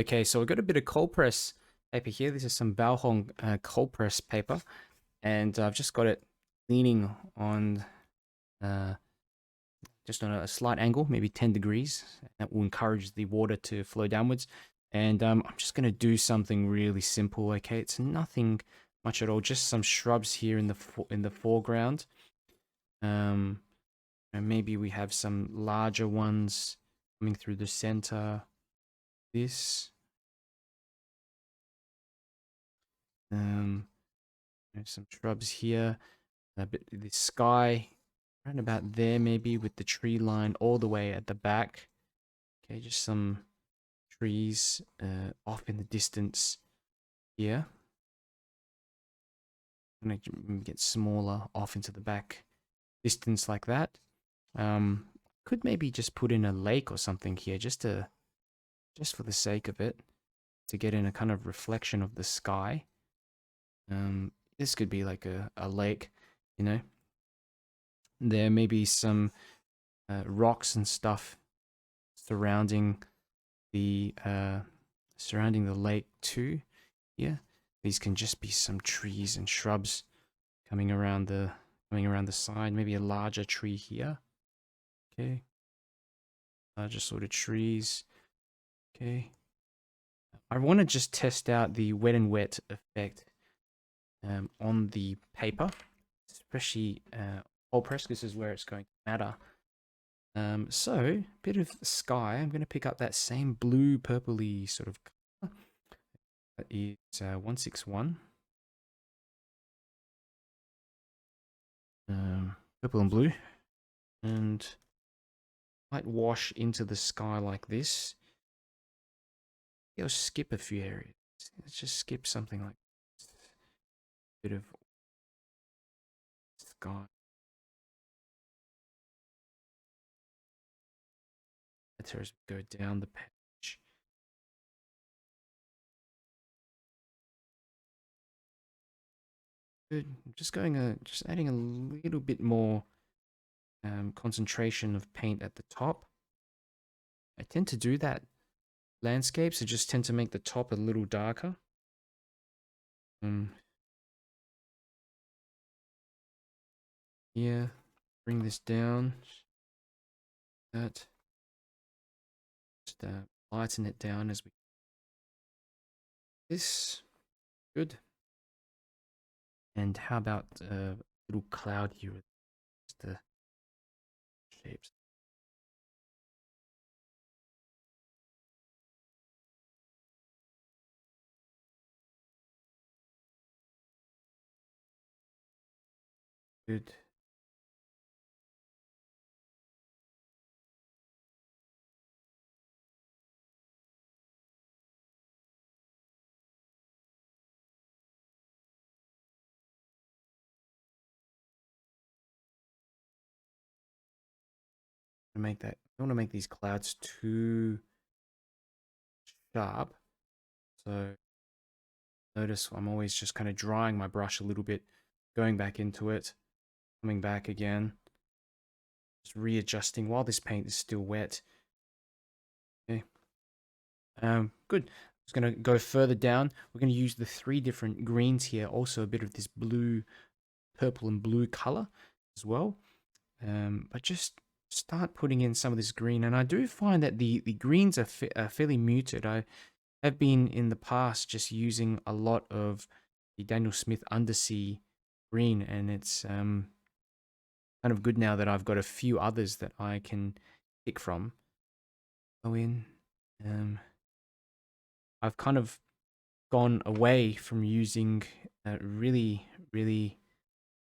Okay, so I've got a bit of cold press paper here. This is some 𝗢𝗙𝗙𝗓𝗓 cold press paper, and I've just got it leaning on uh, just on a slight angle, maybe 10 degrees. That will encourage the water to flow downwards. And I'm just going to do something really simple. Okay, it's nothing much at all. Just some shrubs here in the foreground. And maybe we have some larger ones coming through the center. This. There's some shrubs here. A bit the sky around about there, maybe with the tree line all the way at the back. Okay, just some trees off in the distance here. I'm gonna get smaller off into the back distance like that. Could maybe just put in a lake or something here, just for the sake of it, to get in a kind of reflection of the sky. This could be like a lake, you know. There may be some rocks and stuff surrounding the lake too. Yeah, these can just be some trees and shrubs coming around the side. Maybe a larger tree here. Okay, larger sort of trees. Okay, I want to just test out the wet and wet effect on the paper, especially cold press. This is where it's going to matter. So a bit of sky. I'm going to pick up that same blue purpley sort of color. That is 161. Purple and blue, and might wash into the sky like this. I'll skip a few areas. Let's just skip something like this. Bit of sky. Let's go down the page. Good. I'm just just adding a little bit more concentration of paint at the top. I tend to do that. Landscapes, I just tend to make the top a little darker. Yeah, bring this down. That. Just lighten it down as we. This. Good. And how about a little cloud here with the shapes? Good. Make that. I don't want to make these clouds too sharp. So notice I'm always just kind of drying my brush a little bit, going back into it, coming back again, just readjusting while this paint is still wet. Okay. Good. Just going to go further down. We're going to use the 3 different greens here. Also a bit of this blue, purple and blue color as well. But just start putting in some of this green. And I do find that the greens are fairly muted. I have been in the past just using a lot of the Daniel Smith Undersea green, and it's kind of good now that I've got a few others that I can pick from. Go in. I've kind of gone away from using really, really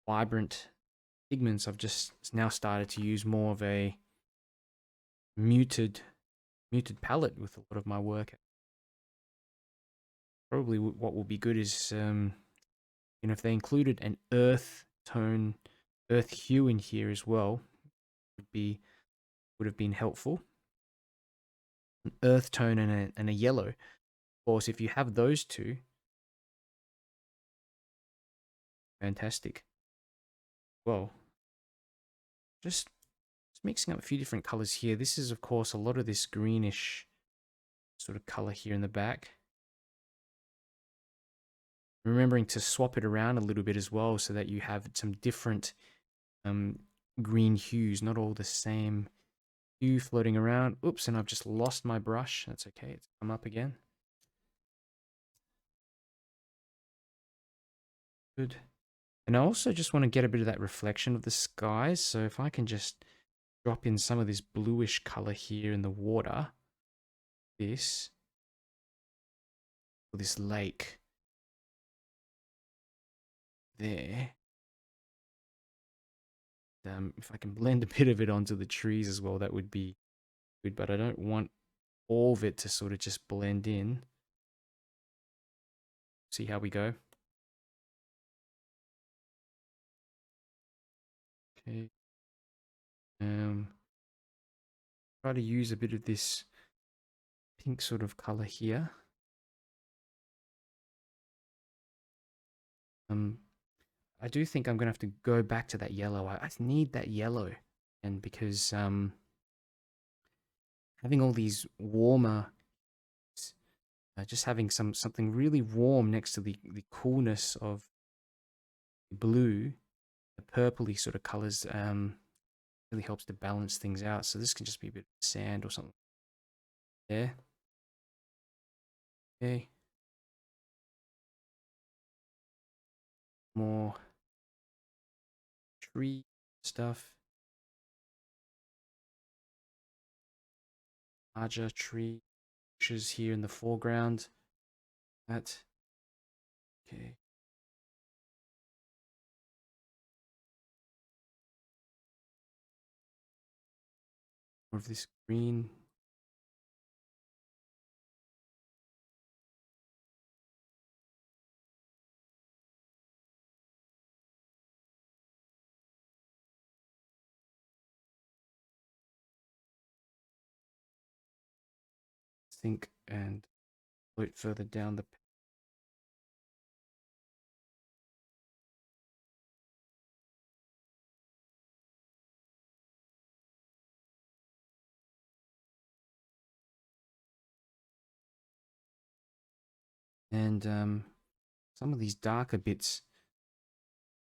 vibrant pigments. I've just now started to use more of a muted palette with a lot of my work. Probably what will be good is, if they included an earth tone, earth hue in here as well, would have been helpful. An earth tone and a yellow. Of course, if you have those two, fantastic. Well, just mixing up a few different colors here. This is, of course, a lot of this greenish sort of color here in the back. Remembering to swap it around a little bit as well so that you have some different green hues, not all the same hue floating around. Oops, and I've just lost my brush. That's okay, it's come up again. Good. And I also just want to get a bit of that reflection of the skies. So if I can just drop in some of this bluish color here in the water, this lake there. If I can blend a bit of it onto the trees as well, that would be good, but I don't want all of it to sort of just blend in. See how we go. Okay. Try to use a bit of this pink sort of color here. I do think I'm gonna have to go back to that yellow. I need that yellow, and because having all these warmer, just having something really warm next to the coolness of the blue, the purpley sort of colors, really helps to balance things out. So this can just be a bit of sand or something there. Okay. More tree stuff. Larger tree bushes here in the foreground. That. Okay. More of this green. Think and float further down the. And some of these darker bits,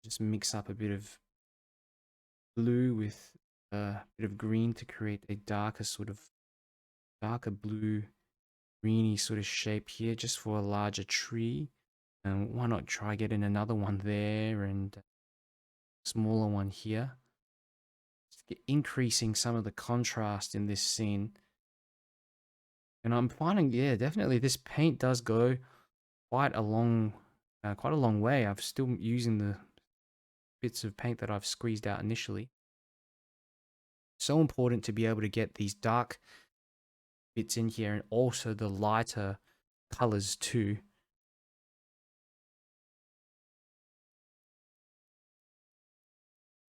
just mix up a bit of blue with a bit of green to create a darker blue, greeny sort of shape here, just for a larger tree. And why not try getting another one there and a smaller one here? Just increasing some of the contrast in this scene. And I'm finding, yeah, definitely this paint does go quite a long way. I'm still using the bits of paint that I've squeezed out initially. So important to be able to get these dark bits in here and also the lighter colors too.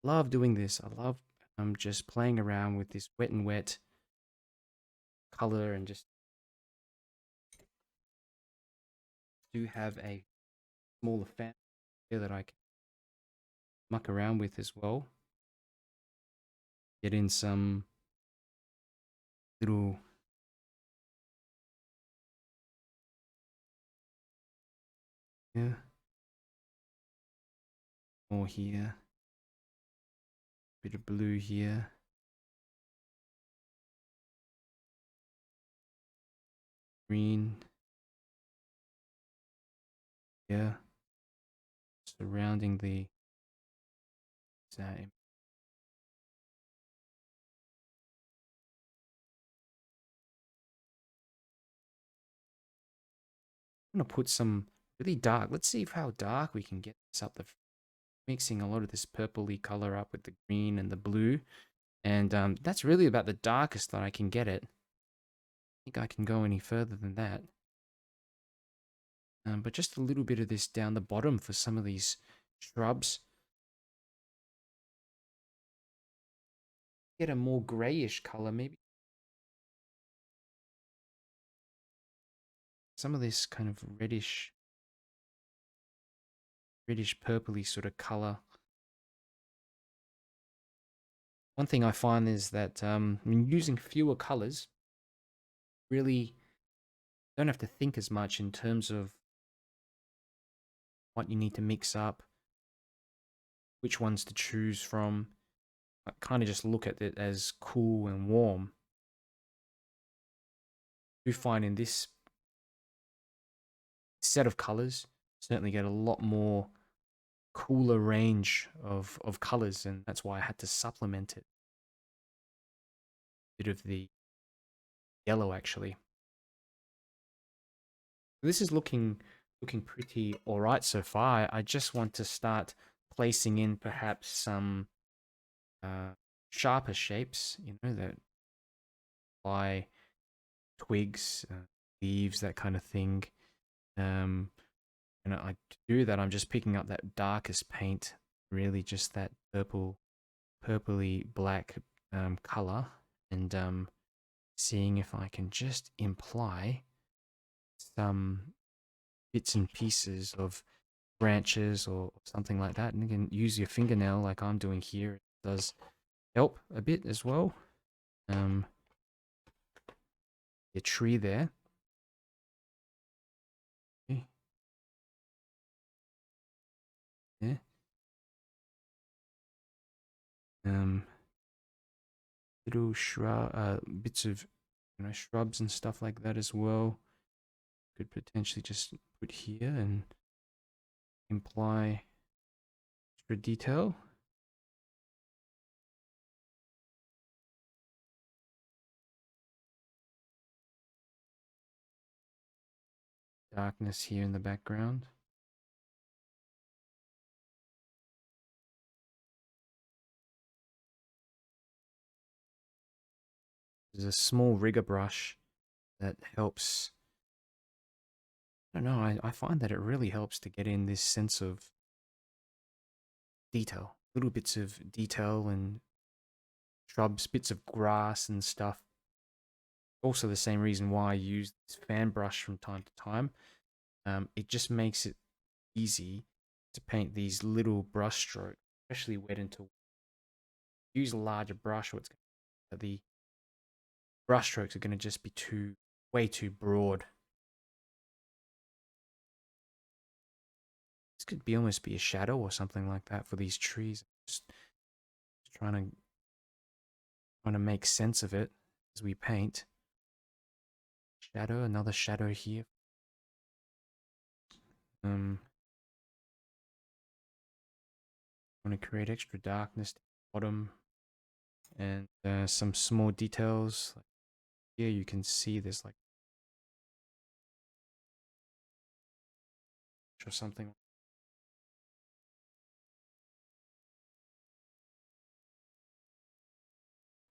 Love doing this. I love just playing around with this wet and wet color, and just do have a smaller fan here that I can muck around with as well. Get in some little more here, bit of blue here, green, yeah, surrounding the same. I'm gonna put some really dark. Let's see how dark we can get this up. Mixing a lot of this purpley color up with the green and the blue, and that's really about the darkest that I can get it. I think I can go any further than that. But just a little bit of this down the bottom for some of these shrubs. Get a more grayish color, maybe. Some of this kind of reddish purpley sort of color. One thing I find is that when using fewer colors, really don't have to think as much in terms of what you need to mix up, which ones to choose from. I kind of just look at it as cool and warm. I do find in this set of colors, certainly get a lot more cooler range of colors, and that's why I had to supplement it. A bit of the yellow, actually. This is looking pretty all right so far. I just want to start placing in perhaps some sharper shapes, you know, that by twigs, leaves, that kind of thing. And to do that, I'm just picking up that darkest paint, really just that purpley black color, and seeing if I can just imply some bits and pieces of branches or something like that. And you can use your fingernail like I'm doing here. It does help a bit as well. Your tree there. Okay. Yeah. Little shrub, bits of, you know, shrubs and stuff like that as well. Could potentially just put here and imply extra detail. Darkness here in the background. There's a small rigger brush that helps. I don't know, I find that it really helps to get in this sense of detail. Little bits of detail and shrubs, bits of grass and stuff. Also the same reason why I use this fan brush from time to time. It just makes it easy to paint these little brush strokes, especially wet into. Use a larger brush, or the brush strokes are going to just be way too broad. This could almost be a shadow or something like that for these trees. Just trying to make sense of it as we paint. Shadow, another shadow here. I want to create extra darkness at the bottom, and some small details. Like here you can see there's like or something.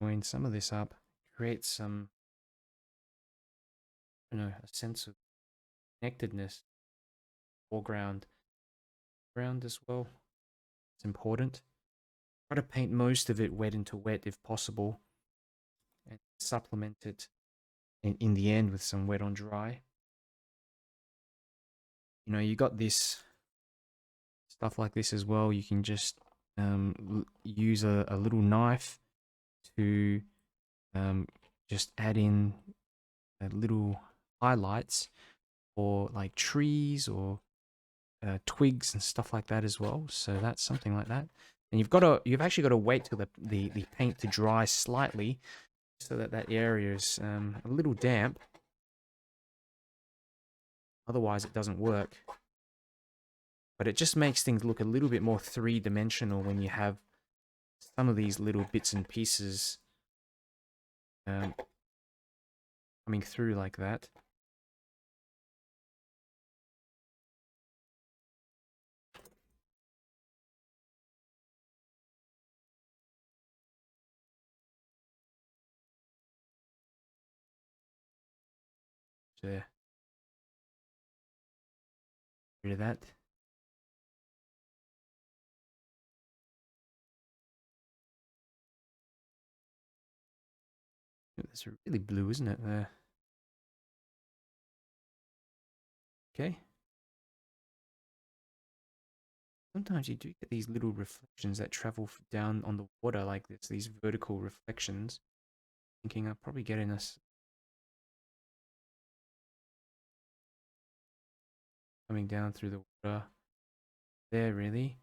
Join some of this up, create some, you know, a sense of connectedness. Foreground, ground as well. It's important. Try to paint most of it wet into wet if possible, and supplement it in the end with some wet on dry. You know, you got this stuff like this as well. You can just use a little knife to just add in little highlights or like trees or twigs and stuff like that as well. So that's something like that. And you've actually got to wait till the paint to dry slightly, so that area is a little damp. Otherwise, it doesn't work. But it just makes things look a little bit more three-dimensional when you have some of these little bits and pieces coming through like that. So, rid of that. That's really blue, isn't it? Okay. Sometimes you do get these little reflections that travel down on the water like this, these vertical reflections. Thinking I'm probably getting us coming down through the water there, really.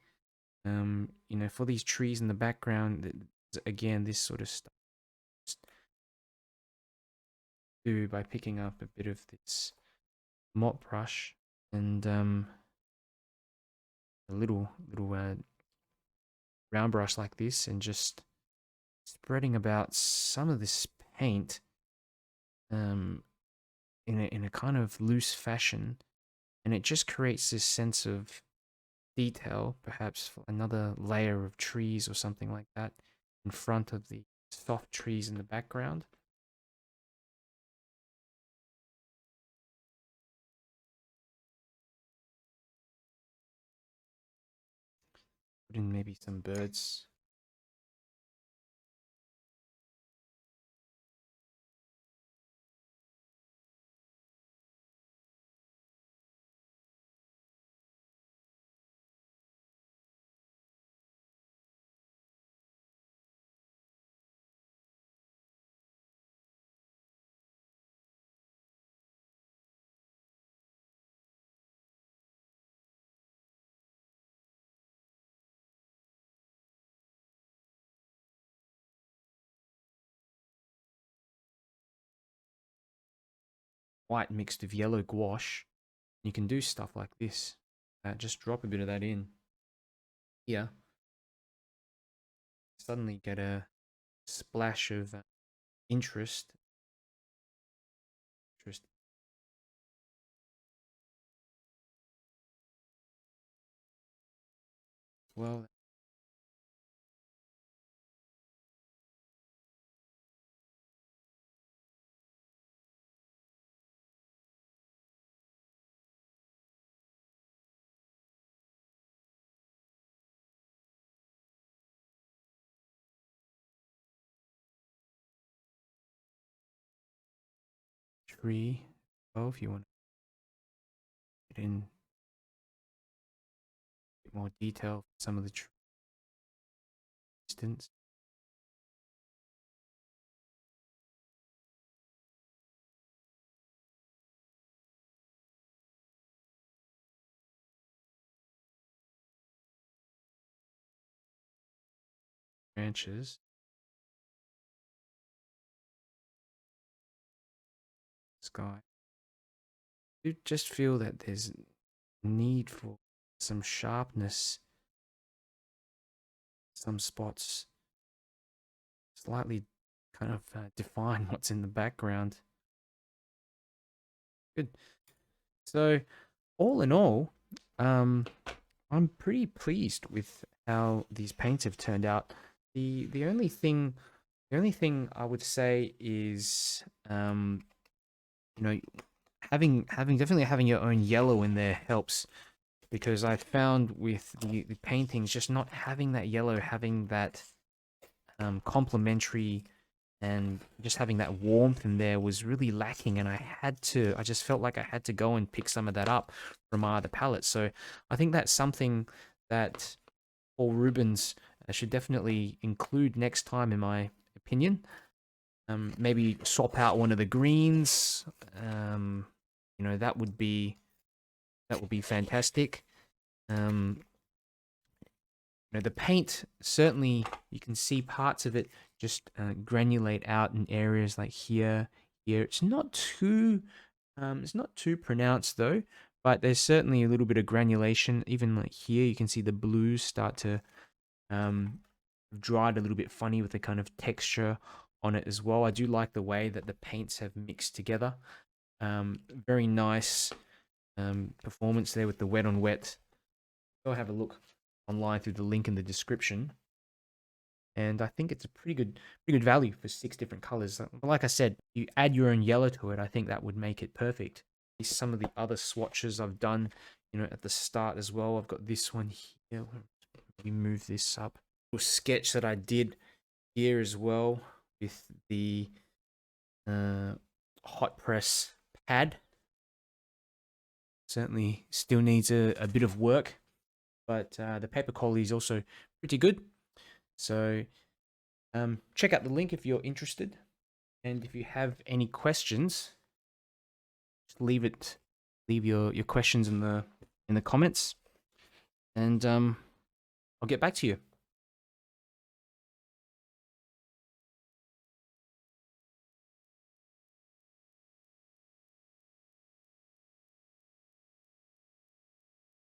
You know, for these trees in the background, again, this sort of stuff do by picking up a bit of this mop brush and a little round brush like this, and just spreading about some of this paint in a kind of loose fashion, and it just creates this sense of detail, perhaps for another layer of trees or something like that in front of the soft trees in the background. Put in maybe some birds. White mixed with yellow gouache. You can do stuff like this. Just drop a bit of that in here. Suddenly get a splash of interest. Well, tree. Oh, if you want to get in a bit more detail for some of the distance. Branches. Sky. You just feel that there's need for some sharpness. Some spots slightly kind of define what's in the background. Good. So, all in all, I'm pretty pleased with how these paints have turned out. The only thing I would say is, you know, definitely having your own yellow in there helps, because I found with the paintings, just not having that yellow, having that complementary, and just having that warmth in there was really lacking, and I just felt like I had to go and pick some of that up from other palettes. So I think that's something that Paul Rubens should definitely include next time, in my opinion. Maybe swap out one of the greens. You know, that would be fantastic. You know, the paint, certainly you can see parts of it just granulate out in areas like here. It's not too pronounced though, but there's certainly a little bit of granulation. Even like here, you can see the blues start to dried a little bit funny with the kind of texture on it as well. I do like the way that the paints have mixed together. Very nice performance there with the wet on wet. Go have a look online through the link in the description. And I think it's a pretty good value for 6 different colors. Like I said, you add your own yellow to it, I think that would make it perfect. Some of the other swatches I've done, you know, at the start as well. I've got this one here. Let me move this up. A sketch that I did here as well with the hot press pad. Certainly still needs a bit of work, but the paper quality is also pretty good. So check out the link if you're interested, and if you have any questions, just leave your questions in the in the comments, and I'll get back to you.